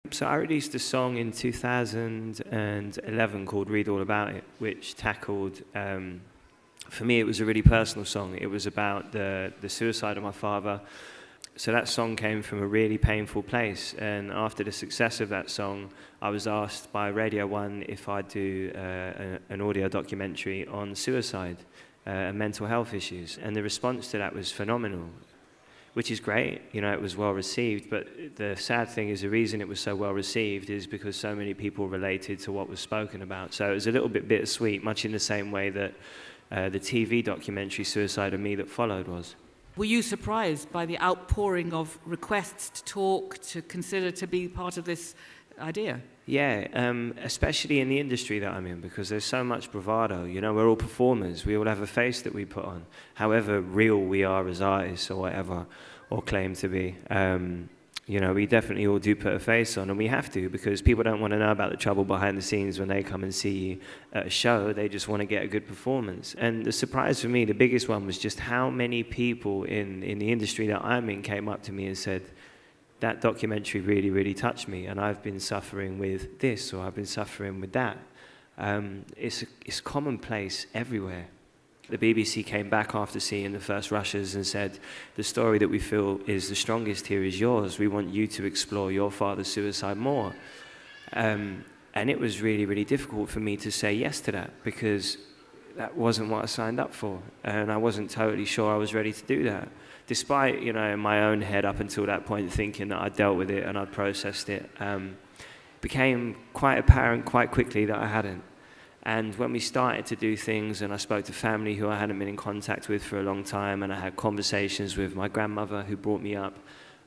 So I released a song in 2011 called Read All About It, which tackled, for me it was a really personal song. It was about the suicide of my father. So that song came from a really painful place, and after the success of that song, I was asked by Radio 1 if I'd do an audio documentary on suicide and mental health issues, and the response to that was phenomenal. Which is great, you know, it was well received, but the sad thing is the reason it was so well received is because so many people related to what was spoken about. So it was a little bit bittersweet, much in the same way that the TV documentary Suicide of Me that followed was. Were you surprised by the outpouring of requests to talk, to consider to be part of this idea? Yeah, especially in the industry that I'm in, because there's so much bravado. You know, we're all performers. We all have a face that we put on, however real we are as artists or whatever, or claim to be. You know, we definitely all do put a face on, and we have to, because people don't want to know about the trouble behind the scenes when they come and see you at a show. They just want to get a good performance. And the surprise for me, the biggest one, was just how many people in the industry that I'm in came up to me and said, that documentary really, really touched me, and I've been suffering with this, or I've been suffering with that. It's commonplace everywhere. The BBC came back after seeing the first rushes and said, the story that we feel is the strongest here is yours. We want you to explore your father's suicide more. And it was really, really difficult for me to say yes to that, because that wasn't what I signed up for, and I wasn't totally sure I was ready to do that. Despite, you know, in my own head up until that point thinking that I'd dealt with it and I'd processed it, became quite apparent quite quickly that I hadn't. And when we started to do things, and I spoke to family who I hadn't been in contact with for a long time, and I had conversations with my grandmother who brought me up,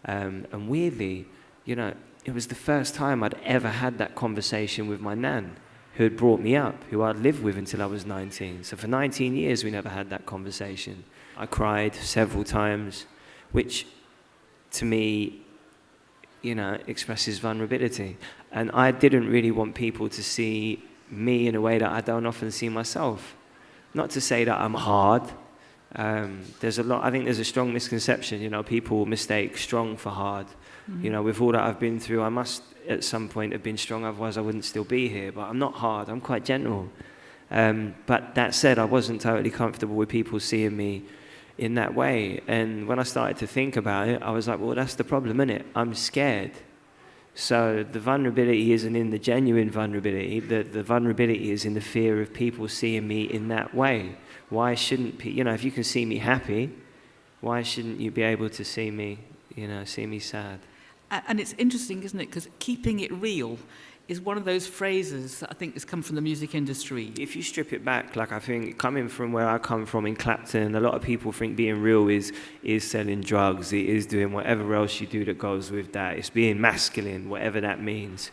and weirdly, you know, it was the first time I'd ever had that conversation with my nan, who had brought me up, who I'd lived with until I was 19. So for 19 years, we never had that conversation. I cried several times, which to me, you know, expresses vulnerability. And I didn't really want people to see me in a way that I don't often see myself. Not to say that I'm hard. I think there's a strong misconception, you know, people mistake strong for hard. Mm-hmm. You know, with all that I've been through, I must at some point have been strong, otherwise I wouldn't still be here. But I'm not hard, I'm quite gentle. But that said, I wasn't totally comfortable with people seeing me in that way. And when I started to think about it, I was like, well, that's the problem, isn't it? I'm scared. So the vulnerability isn't in the genuine vulnerability. The vulnerability is in the fear of people seeing me in that way. Why shouldn't, you know, if you can see me happy, why shouldn't you be able to see me, you know, see me sad? And it's interesting, isn't it? Because keeping it real is one of those phrases that I think has come from the music industry. If you strip it back, like I think coming from where I come from in Clapton, a lot of people think being real is selling drugs, it is doing whatever else you do that goes with that. It's being masculine, whatever that means,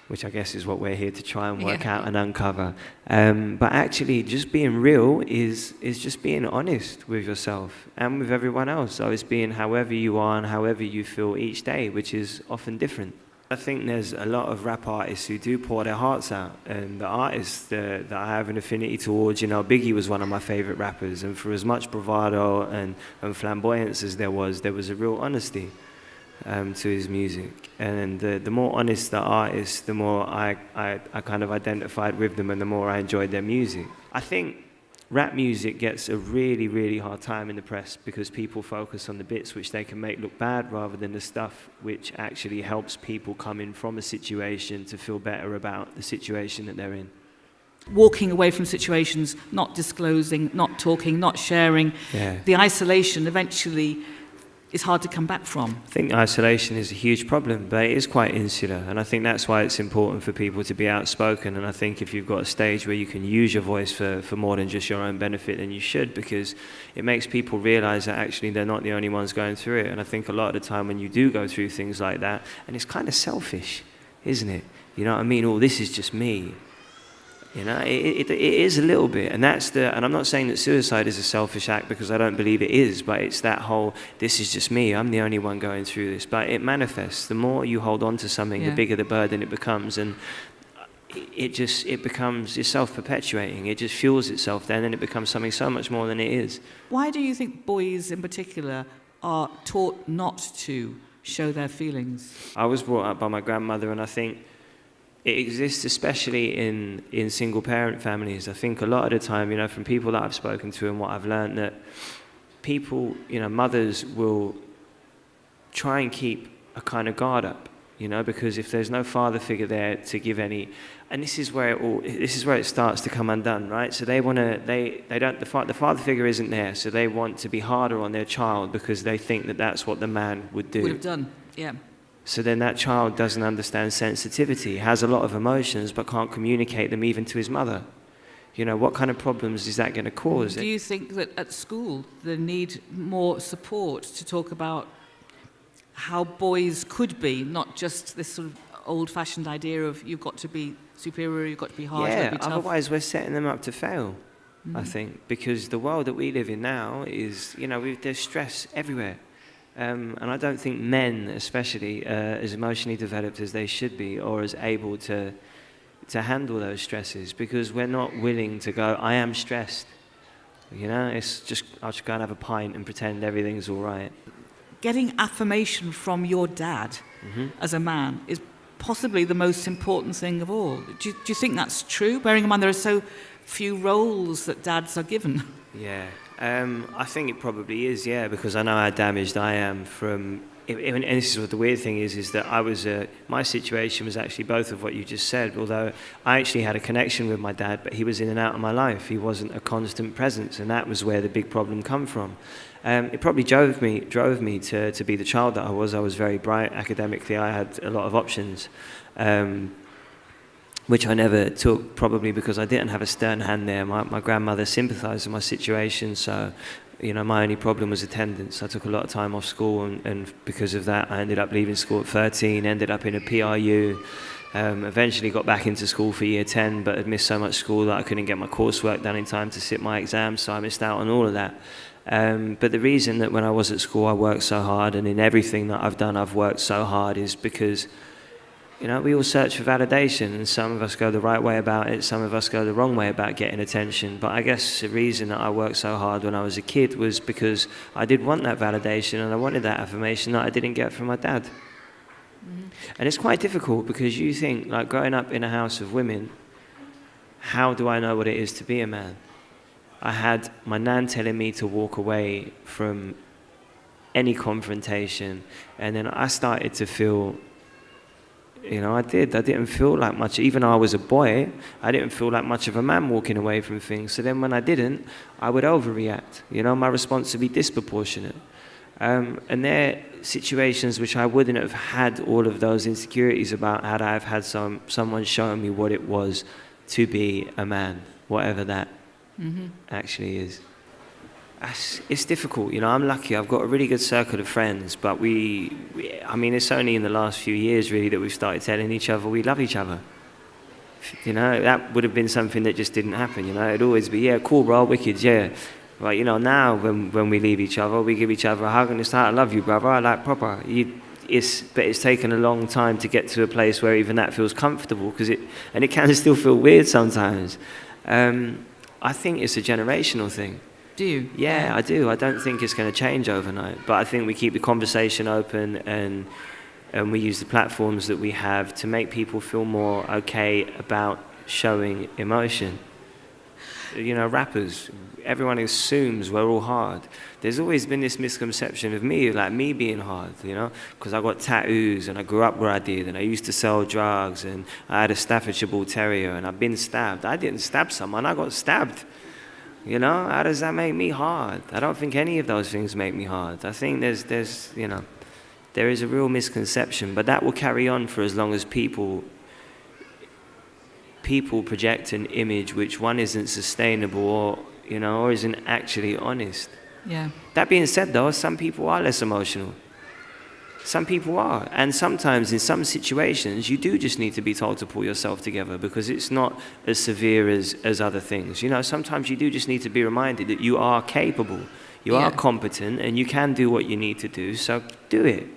which I guess is what we're here to try and work out and uncover. But actually, just being real is just being honest with yourself and with everyone else. So it's being however you are and however you feel each day, which is often different. I think there's a lot of rap artists who do pour their hearts out, and the artists that I have an affinity towards, you know, Biggie was one of my favorite rappers, and for as much bravado and flamboyance as there was a real honesty to his music. And the more honest the artist, the more I kind of identified with them, and the more I enjoyed their music. I think rap music gets a really, really hard time in the press because people focus on the bits which they can make look bad rather than the stuff which actually helps people coming from a situation to feel better about the situation that they're in. Walking away from situations, not disclosing, not talking, not sharing, the isolation eventually is hard to come back from. I think isolation is a huge problem, but it is quite insular, and I think that's why it's important for people to be outspoken. And I think if you've got a stage where you can use your voice for more than just your own benefit, then you should, because it makes people realize that actually they're not the only ones going through it. And I think a lot of the time when you do go through things like that, and it's kind of selfish, isn't it? You know what I mean? Oh, this is just me. You know, it is a little bit, and I'm not saying that suicide is a selfish act, because I don't believe it is, but it's that whole, this is just me, I'm the only one going through this. But it manifests. The more you hold on to something, the bigger the burden it becomes, and it becomes, it's self-perpetuating. It just fuels itself then, and it becomes something so much more than it is. Why do you think boys in particular are taught not to show their feelings? I was brought up by my grandmother, and I think it exists especially in single-parent families. I think a lot of the time, from people that I've spoken to and what I've learned, that people, mothers will try and keep a kind of guard up, because if there's no father figure there to give any, and this is where it starts to come undone, right? So they want to, the father figure isn't there, so they want to be harder on their child because they think that that's what the man would do. Would have done, yeah. So then that child doesn't understand sensitivity, has a lot of emotions, but can't communicate them even to his mother. What kind of problems is that going to cause? Do you think that at school they need more support to talk about how boys could be, not just this sort of old-fashioned idea of you've got to be superior, you've got to be hard, you've got to be tough? Otherwise we're setting them up to fail, I think, because the world that we live in now is, there's stress everywhere. And I don't think men, especially, as emotionally developed as they should be, or as able to handle those stresses, because we're not willing to go, I am stressed. It's just, I'll just go and have a pint and pretend everything's all right. Getting affirmation from your dad as a man is possibly the most important thing of all. Do you think that's true? Bearing in mind there are so few roles that dads are given. Yeah. I think it probably is, because I know how damaged I am from, and this is what the weird thing is that my situation was actually both of what you just said, although I actually had a connection with my dad, but he was in and out of my life. He wasn't a constant presence, and that was where the big problem come from. It probably drove me to be the child that I was. I was very bright academically. I had a lot of options, which I never took, probably because I didn't have a stern hand there. My grandmother sympathised with my situation, so my only problem was attendance. I took a lot of time off school, and because of that, I ended up leaving school at 13, ended up in a PRU, eventually got back into school for year 10, but had missed so much school that I couldn't get my coursework done in time to sit my exams, so I missed out on all of that. But the reason that when I was at school I worked so hard, and in everything that I've done I've worked so hard, is because we all search for validation, and some of us go the right way about it, some of us go the wrong way about getting attention. But I guess the reason that I worked so hard when I was a kid was because I did want that validation, and I wanted that affirmation that I didn't get from my dad. And it's quite difficult, because you think, like, growing up in a house of women, how do I know what it is to be a man? I had my nan telling me to walk away from any confrontation, and then I started to feel, I didn't feel like much. Even though I was a boy, I didn't feel like much of a man walking away from things. So then when I didn't, I would overreact. My response would be disproportionate. And there are situations which I wouldn't have had all of those insecurities about had I have had someone showing me what it was to be a man, whatever that actually is. It's difficult, I'm lucky. I've got a really good circle of friends, but it's only in the last few years really that we've started telling each other we love each other. That would have been something that just didn't happen. It'd always be, yeah, cool, bro, wicked, yeah. Right, now when we leave each other, we give each other a hug and it's like, I love you, brother, I like proper. But it's taken a long time to get to a place where even that feels comfortable, and it can still feel weird sometimes. I think it's a generational thing. Do you? Yeah, I do. I don't think it's going to change overnight, but I think we keep the conversation open, and we use the platforms that we have to make people feel more okay about showing emotion. Rappers, everyone assumes we're all hard. There's always been this misconception of me, like me being hard, because I got tattoos and I grew up where I did, and I used to sell drugs, and I had a Staffordshire Bull Terrier, and I've been stabbed. I didn't stab someone, I got stabbed. How does that make me hard? I don't think any of those things make me hard. I think there is a real misconception, but that will carry on for as long as people project an image which one isn't sustainable or isn't actually honest. Yeah. That being said, though, some people are less emotional. Some people are. And sometimes in some situations, you do just need to be told to pull yourself together, because it's not as severe as other things. Sometimes you do just need to be reminded that you are capable, you are competent, and you can do what you need to do, so do it.